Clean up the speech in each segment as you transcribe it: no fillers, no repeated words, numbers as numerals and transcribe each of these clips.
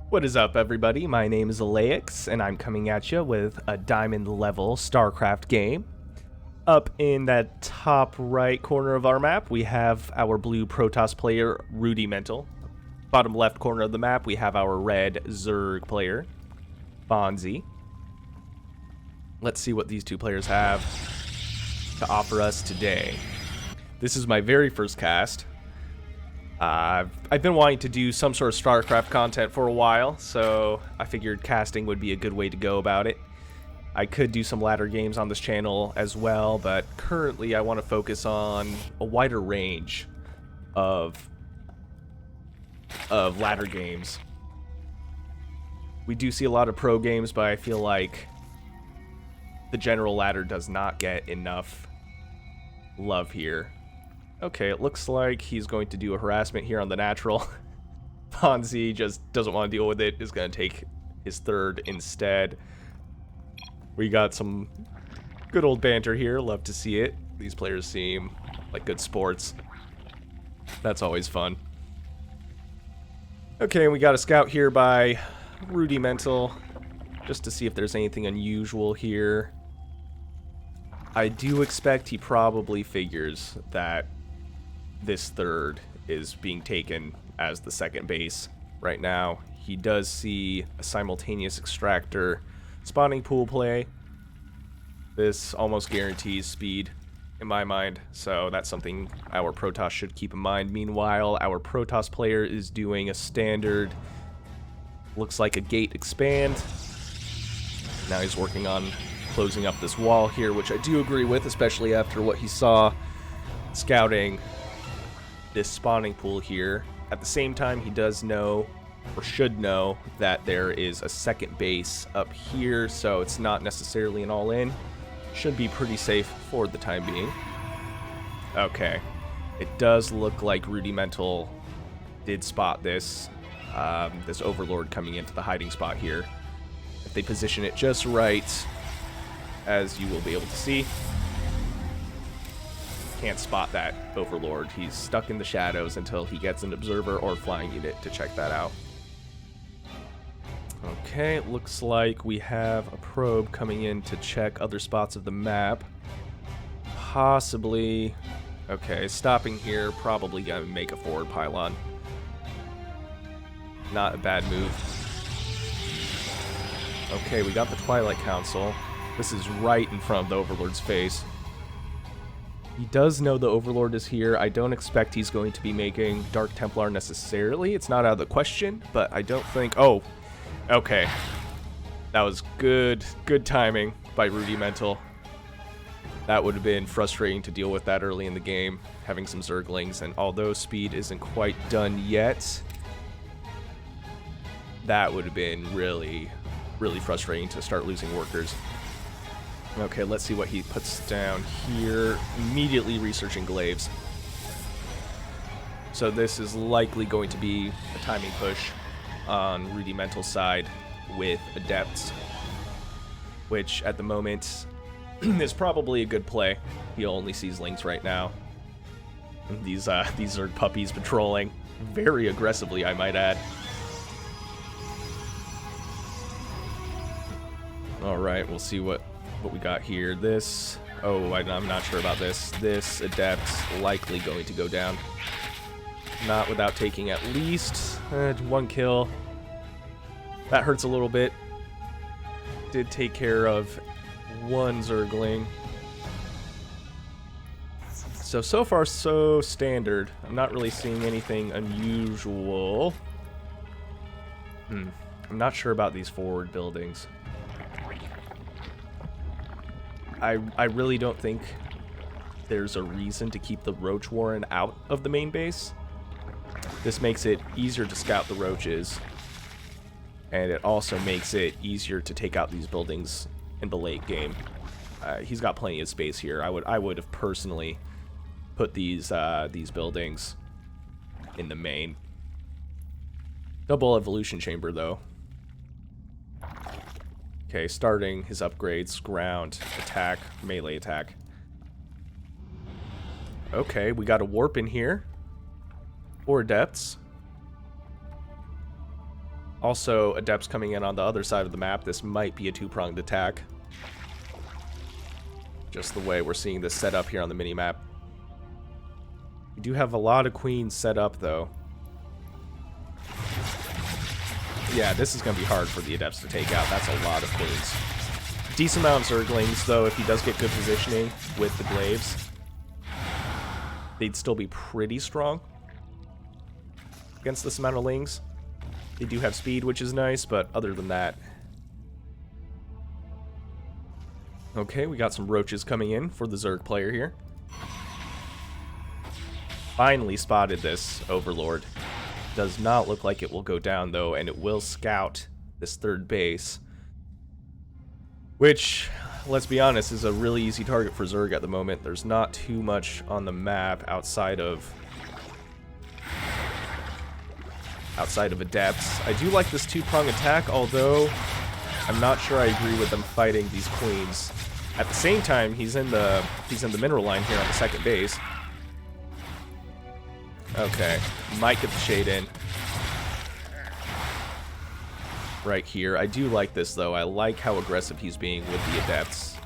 What is up, everybody? My name is Alex, and I'm coming at you with a diamond level Starcraft game. Up in that top right corner of our map, we have our blue Protoss player, RudiMental. Bottom left corner of the map, we have our red Zerg player, Fohnzii. Let's see what these two players have to offer us today. This is my very first cast. I've been wanting to do some sort of StarCraft content for a while, so I figured casting would be a good way to go about it. I could do some ladder games on this channel as well, but currently I want to focus on a wider range of ladder games. We do see a lot of pro games, but I feel like the general ladder does not get enough love here. Okay, it looks like he's going to do a harassment here on the natural. Fohnzii just doesn't want to deal with it, is going to take his third instead. We got some good old banter here, love to see it. These players seem like good sports. That's always fun. Okay, we got a scout here by RudiMental, just to see if there's anything unusual here. I do expect he probably figures that this third is being taken as the second base right now. He does see a simultaneous extractor spawning pool play. This almost guarantees speed in my mind, so that's something our Protoss should keep in mind. Meanwhile, our Protoss player is doing a standard, looks like a gate expand. Now he's working on closing up this wall here, which I do agree with, especially after what he saw scouting this spawning pool here. At the same time, he does know, or should know, that there is a second base up here, so it's not necessarily an all-in. Should be pretty safe for the time being. Okay, it does look like RudiMental did spot this, this Overlord coming into the hiding spot here. If they position it just right, as you will be able to see, can't spot that Overlord. He's stuck in the shadows until he gets an observer or flying unit to check that out. Okay, it looks like we have a probe coming in to check other spots of the map. Possibly... Okay, stopping here, probably gonna make a forward pylon. Not a bad move. Okay, we got the Twilight Council. This is right in front of the Overlord's face. He does know the Overlord is here. I don't expect he's going to be making Dark Templar necessarily. It's not out of the question, but I don't think... Oh, okay. That was good timing by RudiMental. That would have been frustrating to deal with that early in the game, having some Zerglings, and although speed isn't quite done yet, that would have been really frustrating to start losing workers. Okay, let's see what he puts down here. Immediately researching glaives. So this is likely going to be a timing push on RudiMental's side with Adepts, which at the moment is probably a good play. He only sees Lings right now. These Zerg puppies patrolling very aggressively, I might add. Alright, we'll see what we got here. This... Oh, I'm not sure about this. This Adept's likely going to go down. Not without taking at least one kill. That hurts a little bit. Did take care of one Zergling. So far, so standard. I'm not really seeing anything unusual. I'm not sure about these forward buildings. I really don't think there's a reason to keep the Roach Warren out of the main base. This makes it easier to scout the Roaches, and it also makes it easier to take out these buildings in the late game. He's got plenty of space here. I would have personally put these buildings in the main. Double evolution chamber though. Okay, starting his upgrades, ground, attack, melee attack. Okay, we got a warp in here. 4 depths. Also, Adepts coming in on the other side of the map. This might be a two-pronged attack. Just the way we're seeing this set up here on the minimap. We do have a lot of queens set up, though. Yeah, this is going to be hard for the Adepts to take out. That's a lot of queens. Decent amount of Zerglings, though, if he does get good positioning with the glaives. They'd still be pretty strong against this amount of Lings. They do have speed, which is nice, but other than that... Okay, we got some roaches coming in for the Zerg player here. Finally spotted this Overlord. Does not look like it will go down, though, and it will scout this third base. Which, let's be honest, is a really easy target for Zerg at the moment. There's not too much on the map outside of Adepts. I do like this two-prong attack, although I'm not sure I agree with them fighting these queens. At the same time, he's in the mineral line here on the second base. Okay, might get the shade in right here. I do like this, though. I like how aggressive he's being with the Adepts.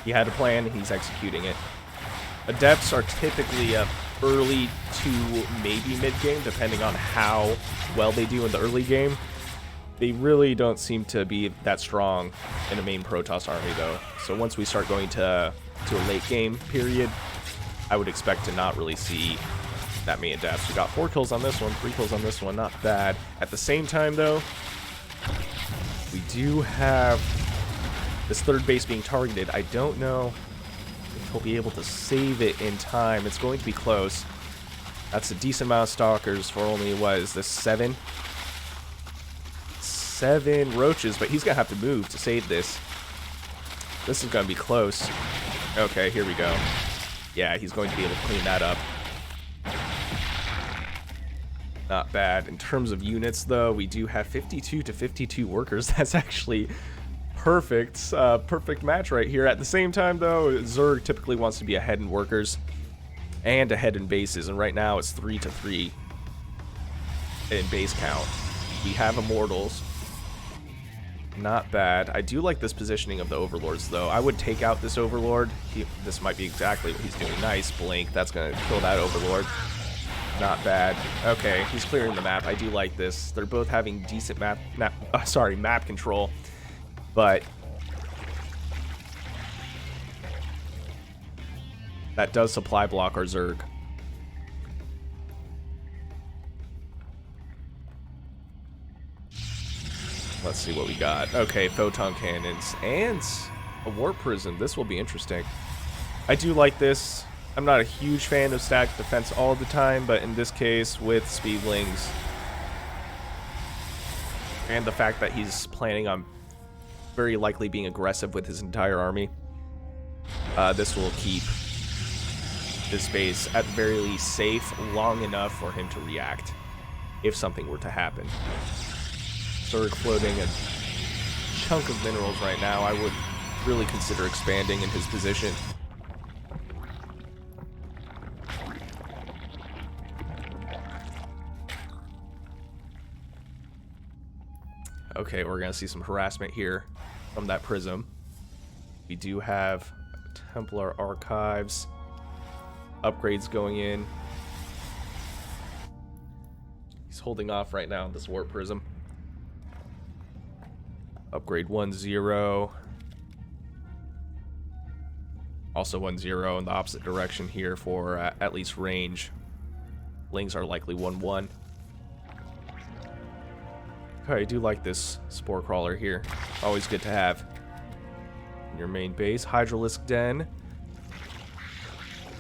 He had a plan, and he's executing it. Adepts are typically a early to maybe mid-game, depending on how well they do in the early game. They really don't seem to be that strong in a main Protoss army, though. So once we start going to a late game period, I would expect to not really see that many Adepts. We got 4 kills on this one, 3 kills on this one, not bad. At the same time, though, we do have this third base being targeted. I don't know if he'll be able to save it in time. It's going to be close. That's a decent amount of Stalkers for only, what is this, 7 roaches, but he's going to have to move to save this. This is going to be close. Okay, here we go. Yeah, he's going to be able to clean that up. Not bad. In terms of units, though, we do have 52 to 52 workers. That's actually perfect. Perfect match right here. At the same time, though, Zerg typically wants to be ahead in workers and ahead in bases, and right now it's 3 to 3 in base count. We have Immortals. Not bad. I do like this positioning of the Overlords, though. I would take out this Overlord. This might be exactly what he's doing. Nice blink. That's going to kill that Overlord. Not bad. Okay, he's clearing the map. I do like this. They're both having decent map control, but that does supply block our Zerg. Let's see what we got. Okay, photon cannons and a warp prism. This will be interesting. I do like this. I'm not a huge fan of stacked defense all the time, but in this case, with Speedlings and the fact that he's planning on very likely being aggressive with his entire army, this will keep this base at the very least safe long enough for him to react if something were to happen. Zerg floating a chunk of minerals right now. I would really consider expanding in his position. Okay, we're going to see some harassment here from that prism. We do have Templar Archives. Upgrades going in. He's holding off right now on this warp prism. Upgrade 1-0. Also 1-0 in the opposite direction here for at least range. Lings are likely 1-1. Okay, I do like this Spore Crawler here. Always good to have in your main base. Hydralisk Den.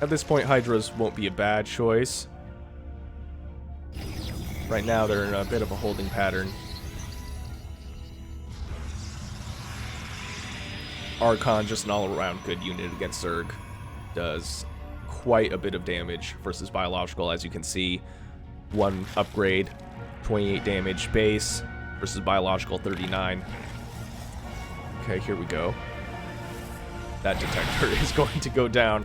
At this point, Hydras won't be a bad choice. Right now, they're in a bit of a holding pattern. Archon, just an all-around good unit against Zerg. Does quite a bit of damage versus Biological, as you can see. One upgrade, 28 damage base versus Biological 39. Okay, here we go. That detector is going to go down.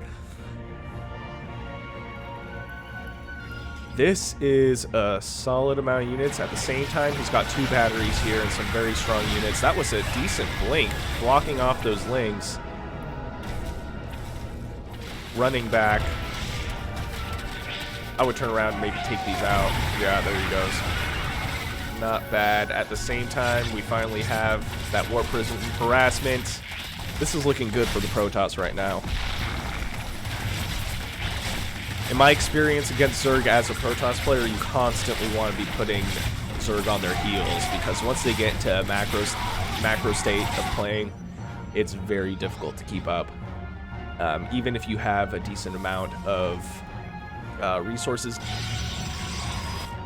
This is a solid amount of units. At the same time, he's got 2 batteries here and some very strong units. That was a decent blink, blocking off those lings. Running back. I would turn around and maybe take these out. Yeah, there he goes. Not bad. At the same time, we finally have that Warp Prism harassment. This is looking good for the Protoss right now. In my experience against Zerg as a Protoss player, you constantly want to be putting Zerg on their heels, because once they get into a macro state of playing, it's very difficult to keep up. Even if you have a decent amount of resources,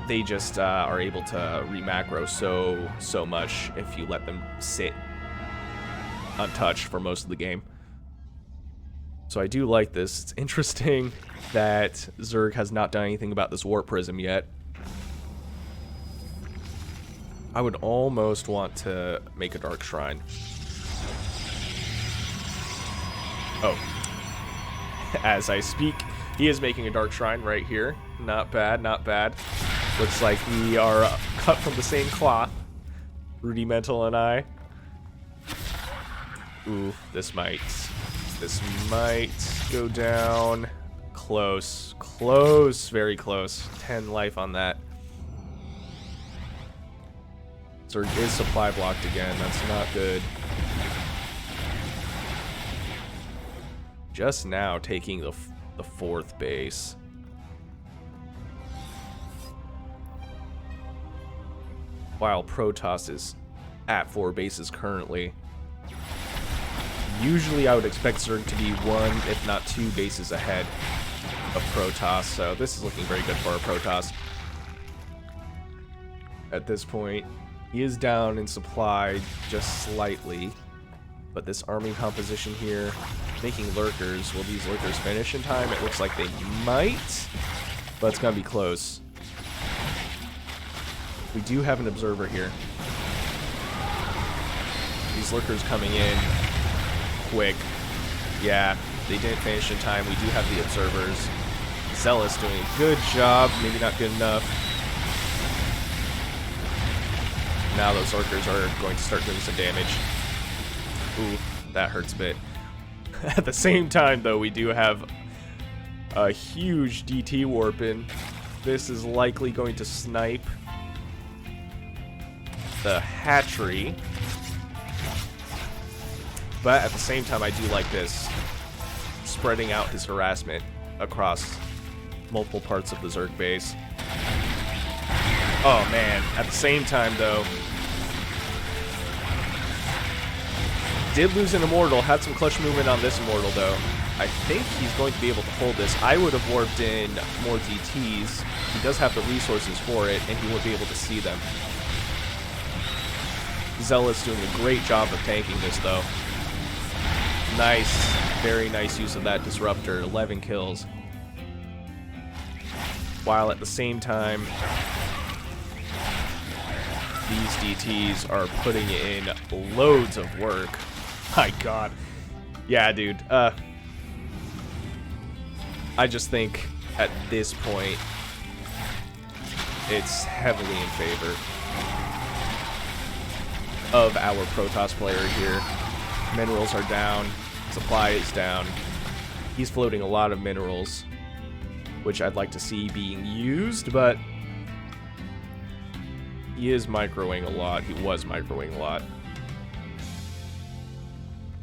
they just are able to re-macro so much if you let them sit untouched for most of the game. So I do like this. It's interesting that Zerg has not done anything about this Warp Prism yet. I would almost want to make a Dark Shrine. Oh. As I speak, he is making a Dark Shrine right here. Not bad, not bad. Looks like we are cut from the same cloth, RudiMental and I. Ooh, this might go down. Close, very close. 10 life on that. Zerg is supply blocked again. That's not good. Just now taking the 4th base. While Protoss is at 4 bases currently. Usually I would expect Zerg to be 1, if not 2 bases ahead of Protoss, so this is looking very good for our Protoss. At this point, he is down in supply just slightly, but this army composition here, making lurkers, will these lurkers finish in time? It looks like they might, but it's gonna be close. We do have an observer here. These lurkers coming in quick. Yeah, they didn't finish in time. We do have the observers. Zealous doing a good job, maybe not good enough. Now those lurkers are going to start doing some damage. Ooh, that hurts a bit. At the same time, though, we do have a huge DT warp in. This is likely going to snipe the hatchery. But at the same time, I do like this. Spreading out his harassment across multiple parts of the Zerg base. Oh man, at the same time though, did lose an Immortal, had some clutch movement on this Immortal though. I think he's going to be able to hold this. I would have warped in more DTs. He does have the resources for it, and he won't be able to see them. Zealous doing a great job of tanking this though. Nice, very nice use of that Disruptor, 11 kills. While at the same time, these DTs are putting in loads of work. My god. Yeah, dude. I just think at this point, it's heavily in favor of our Protoss player here. Minerals are down. Supply is down. He's floating a lot of minerals, which I'd like to see being used, but he is microing a lot. He was microing a lot.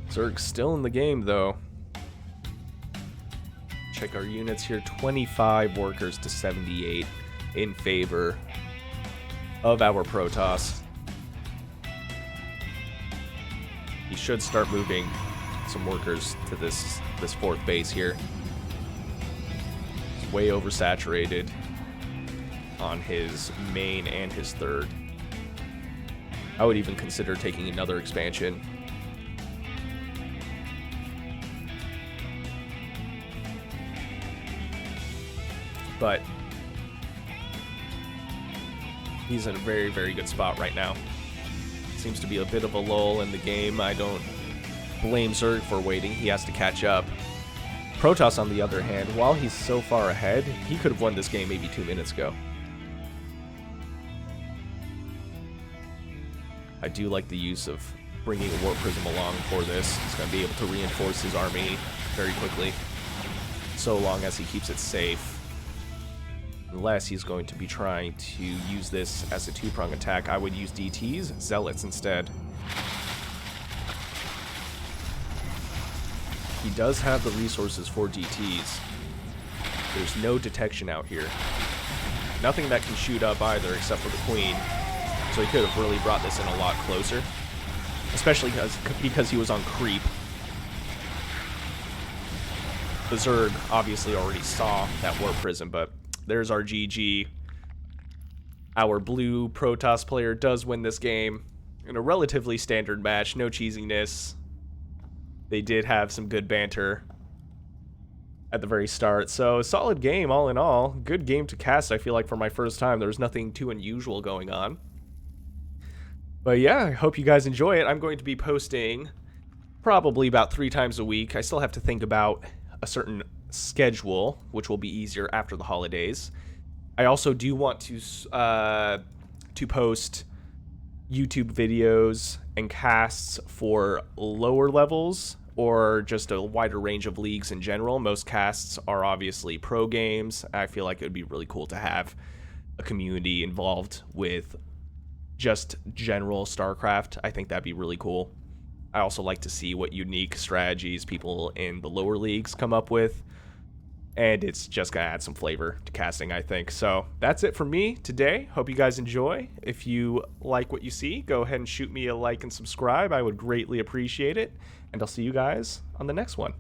Zerg's still in the game, though. Check our units here. 25 workers to 78 in favor of our Protoss. He should start moving some workers to this 4th base here. It's way oversaturated on his main and his 3rd. I would even consider taking another expansion. But he's in a very, very good spot right now. Seems to be a bit of a lull in the game. I don't blame Zerg for waiting. He has to catch up. Protoss, on the other hand, while he's so far ahead, he could have won this game maybe 2 minutes ago. I do like the use of bringing a Warp Prism along for this. He's going to be able to reinforce his army very quickly, so long as he keeps it safe. Unless he's going to be trying to use this as a two-prong attack, I would use DTs, Zealots instead. He does have the resources for DTs. There's no detection out here. Nothing that can shoot up either except for the Queen. So he could have really brought this in a lot closer. Especially because he was on creep. The Zerg obviously already saw that Warp Prism, but there's our GG. Our blue Protoss player does win this game in a relatively standard match, no cheesiness. They did have some good banter at the very start, so solid game all in all. Good game to cast, I feel like, for my first time. There was nothing too unusual going on. But yeah, I hope you guys enjoy it. I'm going to be posting probably about 3 times a week. I still have to think about a certain schedule, which will be easier after the holidays. I also do want to post YouTube videos and casts for lower levels or just a wider range of leagues in general. Most casts are obviously pro games. I feel like it would be really cool to have a community involved with just general Starcraft. I think that'd be really cool. I also like to see what unique strategies people in the lower leagues come up with, and it's just gonna add some flavor to casting, I think. So that's it for me today. Hope you guys enjoy. If you like what you see, go ahead and shoot me a like and subscribe. I would greatly appreciate it, and I'll see you guys on the next one.